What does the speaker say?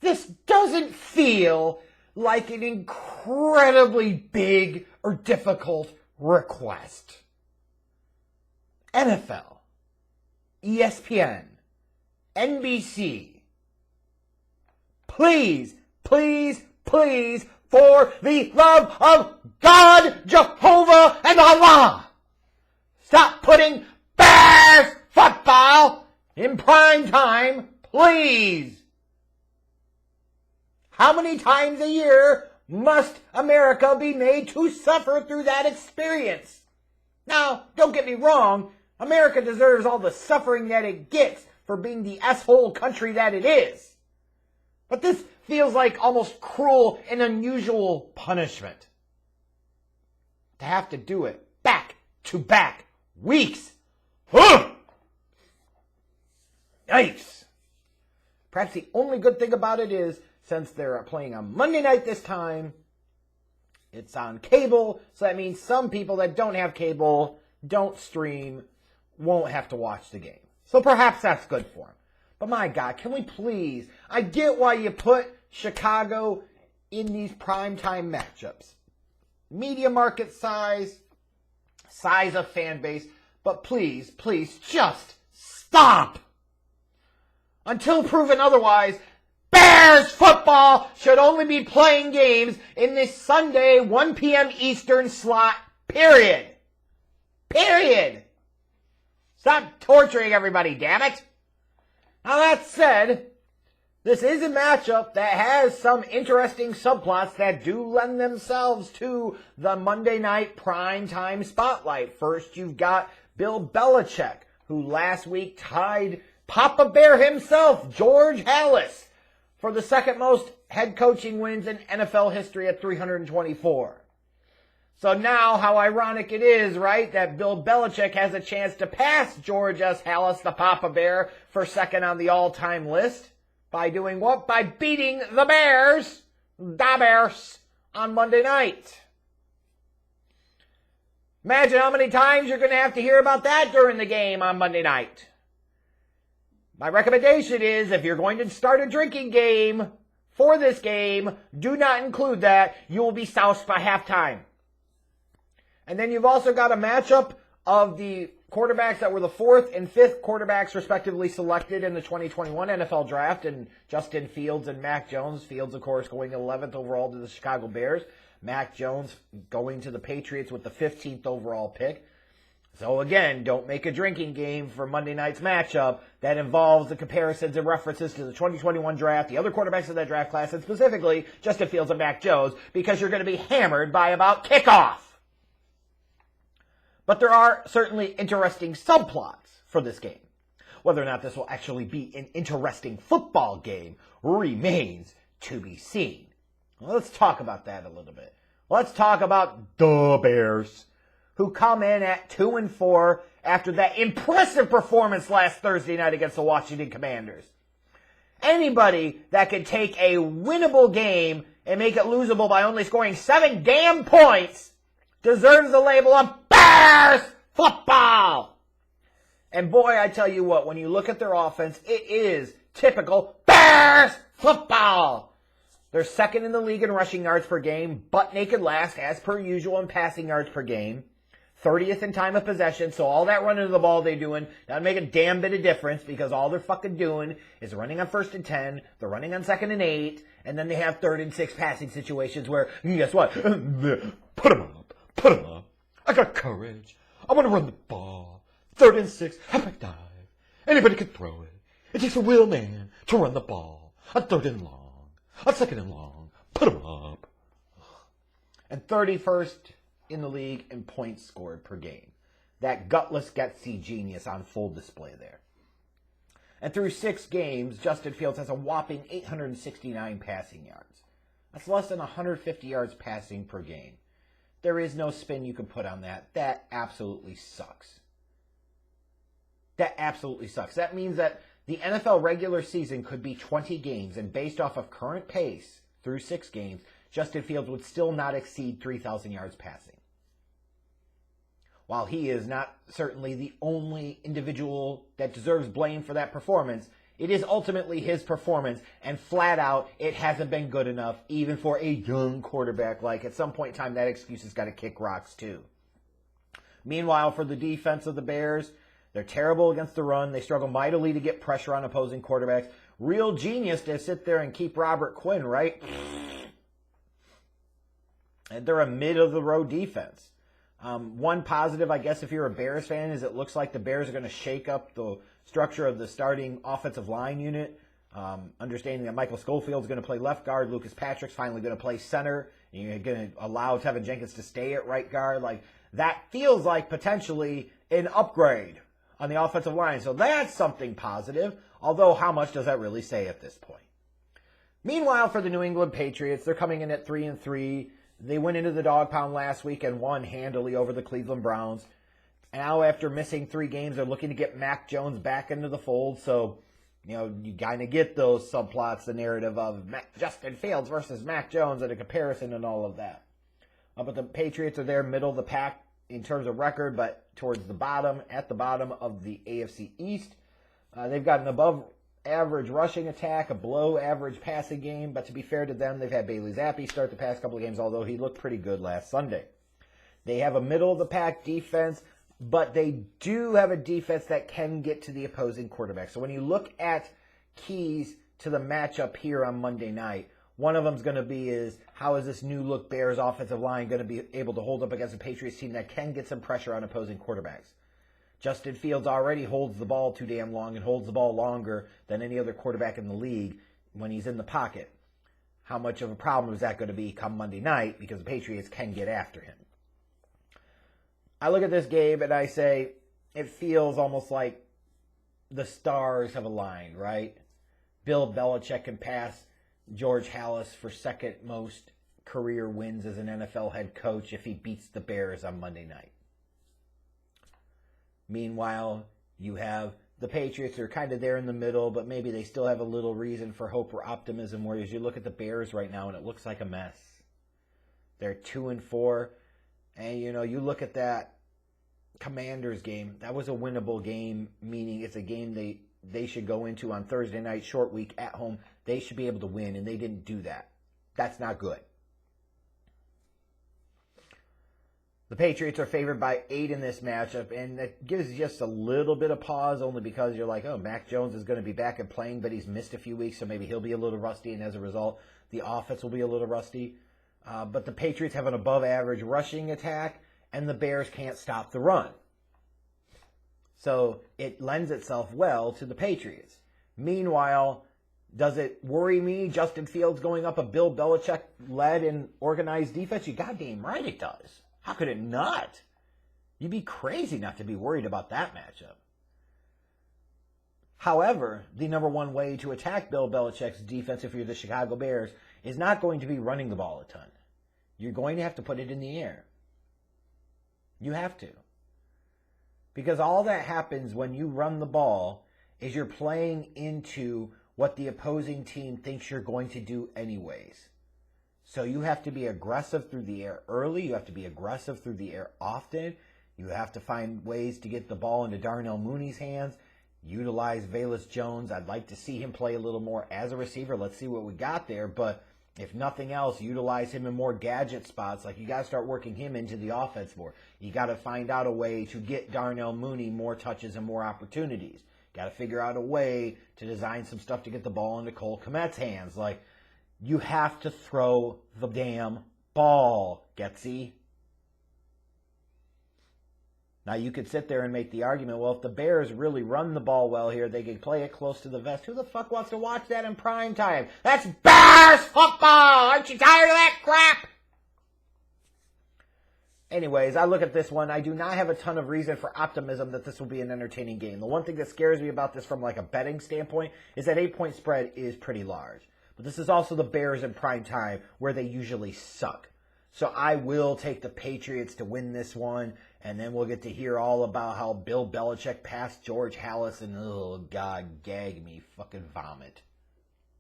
this doesn't feel like an incredibly big or difficult request. NFL, ESPN, NBC, please, please, please, for the love of God, Jehovah, and Allah, stop putting Bears football in prime time, please. How many times a year must America be made to suffer through that experience? Now, don't get me wrong, America deserves all the suffering that it gets for being the asshole country that it is. But this feels like almost cruel and unusual punishment. To have to do it back-to-back weeks. Ugh! Yikes. Perhaps the only good thing about it is, since they're playing on Monday night this time, it's on cable, so that means some people that don't have cable, don't stream, won't have to watch the game. So perhaps that's good for them. But my God, can we please? I get why you put Chicago in these primetime matchups. Media market size of fan base, but please, please, just stop. Until proven otherwise, Bears football should only be playing games in this Sunday 1 p.m. Eastern slot, period. Period. Stop torturing everybody, damn it. Now that said, this is a matchup that has some interesting subplots that do lend themselves to the Monday night primetime spotlight. First, you've got Bill Belichick, who last week tied Papa Bear himself, George Halas, for the second most head coaching wins in NFL history at 324. So now, how ironic it is, right, that Bill Belichick has a chance to pass George S. Halas, the Papa Bear, for second on the all-time list. By doing what? By beating the Bears, on Monday night. Imagine how many times you're going to have to hear about that during the game on Monday night. My recommendation is, if you're going to start a drinking game for this game, do not include that. You will be soused by halftime. And then you've also got a matchup of the quarterbacks that were the fourth and fifth quarterbacks respectively selected in the 2021 NFL draft, and Justin Fields and Mac Jones. Fields, of course, going 11th overall to the Chicago Bears. Mac Jones going to the Patriots with the 15th overall pick. So again, don't make a drinking game for Monday night's matchup that involves the comparisons and references to the 2021 draft, the other quarterbacks of that draft class, and specifically Justin Fields and Mac Jones, because you're going to be hammered by about kickoff. But there are certainly interesting subplots for this game. Whether or not this will actually be an interesting football game remains to be seen. Well, let's talk about that a little bit. Let's talk about the Bears, who come in at 2-4 after that impressive performance last Thursday night against the Washington Commanders. Anybody that can take a winnable game and make it losable by only scoring 7 damn points deserves the label of Bears football. And boy, I tell you what, when you look at their offense, it is typical Bears football. They're second in the league in rushing yards per game, butt naked last, as per usual, in passing yards per game. 30th in time of possession, so all that running of the ball they're doing doesn't make a damn bit of difference, because all they're fucking doing is running on 1st and 10, they're running on 2nd and 8, and then they have 3rd and 6 passing situations where, guess what? Put them up. I got courage. I want to run the ball. 3rd and 6, halfback dive. Anybody can throw it. It takes a real man to run the ball. On 3rd and long. On 2nd and long. Put them up. And 31st in the league in points scored per game. That gutless, gutsy genius on full display there. And through 6 games, Justin Fields has a whopping 869 passing yards. That's less than 150 yards passing per game. There is no spin you can put on that. That absolutely sucks. That means that the NFL regular season could be 20 games, and based off of current pace through 6 games, Justin Fields would still not exceed 3,000 yards passing. While he is not certainly the only individual that deserves blame for that performance, It is ultimately his performance, and flat out, it hasn't been good enough, even for a young quarterback. Like, at some point in time, that excuse has got to kick rocks, too. Meanwhile, for the defense of the Bears, they're terrible against the run. They struggle mightily to get pressure on opposing quarterbacks. Real genius to sit there and keep Robert Quinn, right? And they're a mid-of-the-road defense. One positive, I guess, if you're a Bears fan, is it looks like the Bears are going to shake up the structure of the starting offensive line unit. Understanding that Michael Schofield's going to play left guard, Lucas Patrick's finally going to play center, and you're going to allow Tevin Jenkins to stay at right guard. Like, that feels like potentially an upgrade on the offensive line. So that's something positive, although how much does that really say at this point? Meanwhile, for the New England Patriots, they're coming in at 3-3. They went into the dog pound last week and won handily over the Cleveland Browns. Now, after missing 3 games, they're looking to get Mac Jones back into the fold. So, you kind of get those subplots, the narrative of Justin Fields versus Mac Jones and a comparison and all of that. But the Patriots are there, middle of the pack in terms of record, but towards the bottom, at the bottom of the AFC East. They've got an above-average rushing attack, a below-average passing game, but to be fair to them, they've had Bailey Zappi start the past couple of games, although he looked pretty good last Sunday. They have a middle-of-the-pack defense, but they do have a defense that can get to the opposing quarterback. So when you look at keys to the matchup here on Monday night, one of them is going to be is how is this new-look Bears offensive line going to be able to hold up against a Patriots team that can get some pressure on opposing quarterbacks? Justin Fields already holds the ball too damn long and holds the ball longer than any other quarterback in the league when he's in the pocket. How much of a problem is that going to be come Monday night because the Patriots can get after him? I look at this game and I say it feels almost like the stars have aligned, right? Bill Belichick can pass George Halas for second most career wins as an NFL head coach if he beats the Bears on Monday night. Meanwhile, you have the Patriots who are kind of there in the middle, but maybe they still have a little reason for hope or optimism, whereas you look at the Bears right now and it looks like a mess. They're 2-4, and you look at that Commanders game, that was a winnable game, meaning it's a game they should go into on Thursday night, short week at home. They should be able to win, and they didn't do that. That's not good. The Patriots are favored by 8 in this matchup, and that gives just a little bit of pause only because you're like, oh, Mac Jones is going to be back and playing, but he's missed a few weeks, so maybe he'll be a little rusty, and as a result, the offense will be a little rusty. But the Patriots have an above-average rushing attack, and the Bears can't stop the run. So it lends itself well to the Patriots. Meanwhile, does it worry me, Justin Fields going up a Bill Belichick-led and organized defense? You goddamn right it does. How could it not? You'd be crazy not to be worried about that matchup. However, the number one way to attack Bill Belichick's defense if you're the Chicago Bears is not going to be running the ball a ton. You're going to have to put it in the air. You have to. Because all that happens when you run the ball is you're playing into what the opposing team thinks you're going to do anyways. So you have to be aggressive through the air early. You have to be aggressive through the air often. You have to find ways to get the ball into Darnell Mooney's hands. Utilize Velus Jones. I'd like to see him play a little more as a receiver. Let's see what we got there. But if nothing else, utilize him in more gadget spots. Like, you got to start working him into the offense more. You got to find out a way to get Darnell Mooney more touches and more opportunities. Got to figure out a way to design some stuff to get the ball into Cole Kmet's hands. Like, you have to throw the damn ball, Getsy. Now, you could sit there and make the argument, well, if the Bears really run the ball well here, they could play it close to the vest. Who the fuck wants to watch that in prime time? That's Bears football! Aren't you tired of that crap? Anyways, I look at this one. I do not have a ton of reason for optimism that this will be an entertaining game. The one thing that scares me about this from like a betting standpoint is that 8-point spread is pretty large. But this is also the Bears in prime time where they usually suck. So I will take the Patriots to win this one, and then we'll get to hear all about how Bill Belichick passed George Halas, and oh, God, gag me, fucking vomit.